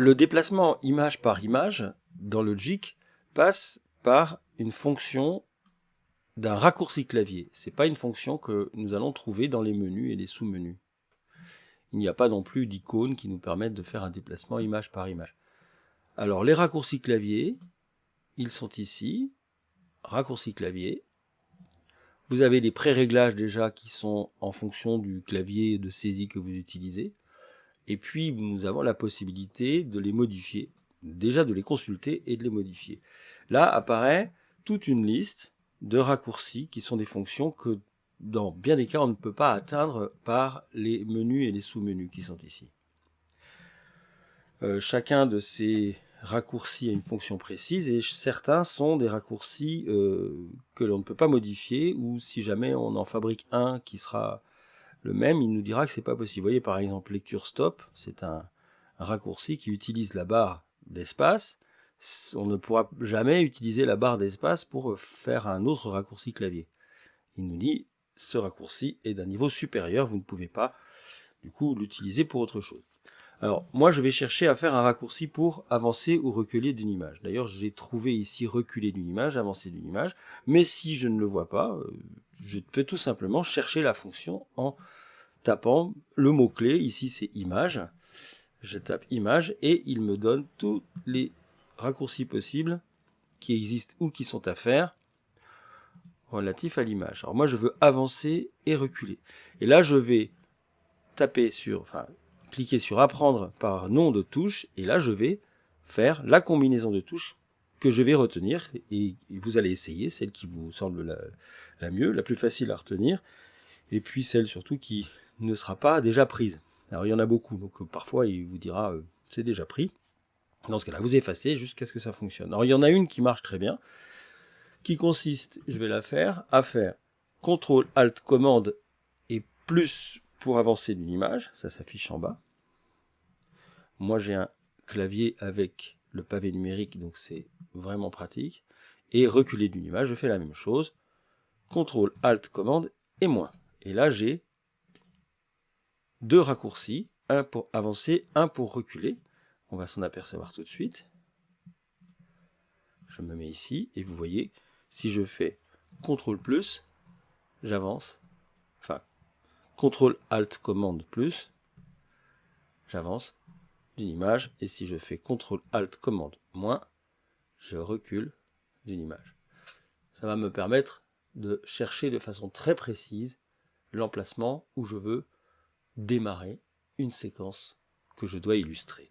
Le déplacement image par image dans Logic passe par une fonction d'un raccourci clavier. Ce n'est pas une fonction que nous allons trouver dans les menus et les sous-menus. Il n'y a pas non plus d'icônes qui nous permettent de faire un déplacement image par image. Alors les raccourcis clavier, ils sont ici, raccourcis clavier. Vous avez les pré-réglages déjà qui sont en fonction du clavier de saisie que vous utilisez. Et puis nous avons la possibilité de les modifier, déjà de les consulter et de les modifier. Là apparaît toute une liste de raccourcis qui sont des fonctions que dans bien des cas on ne peut pas atteindre par les menus et les sous-menus qui sont ici. Chacun de ces raccourcis a une fonction précise et certains sont des raccourcis que l'on ne peut pas modifier, ou si jamais on en fabrique un qui sera le même, il nous dira que c'est pas possible. Vous voyez par exemple lecture stop, c'est un raccourci qui utilise la barre d'espace. On ne pourra jamais utiliser la barre d'espace pour faire un autre raccourci clavier. Il nous dit ce raccourci est d'un niveau supérieur, vous ne pouvez pas du coup l'utiliser pour autre chose. Alors moi je vais chercher à faire un raccourci pour avancer ou reculer d'une image. D'ailleurs j'ai trouvé ici reculer d'une image, avancer d'une image, mais si je ne le vois pas, je peux tout simplement chercher la fonction en tapant le mot-clé, ici c'est image, je tape image et il me donne tous les raccourcis possibles qui existent ou qui sont à faire relatifs à l'image. Alors moi je veux avancer et reculer. Et là je vais taper sur, cliquer sur apprendre par nom de touche et là je vais faire la combinaison de touches que je vais retenir et vous allez essayer celle qui vous semble la mieux, la plus facile à retenir et puis celle surtout qui ne sera pas déjà prise. Alors il y en a beaucoup, donc parfois il vous dira c'est déjà pris. Dans ce cas-là, vous effacez jusqu'à ce que ça fonctionne. Alors il y en a une qui marche très bien, qui consiste, je vais la faire, à faire CTRL ALT commande et plus pour avancer d'une image, ça s'affiche en bas. Moi j'ai un clavier avec le pavé numérique, donc c'est vraiment pratique. Et reculer d'une image, je fais la même chose. CTRL ALT commande et moins. Et là j'ai deux raccourcis, un pour avancer, un pour reculer. On va s'en apercevoir tout de suite. Je me mets ici et vous voyez, si je fais CTRL plus, j'avance. Enfin, CTRL ALT commande plus, j'avance d'une image. Et si je fais CTRL ALT commande moins, je recule d'une image. Ça va me permettre de chercher de façon très précise l'emplacement où je veux démarrer une séquence que je dois illustrer.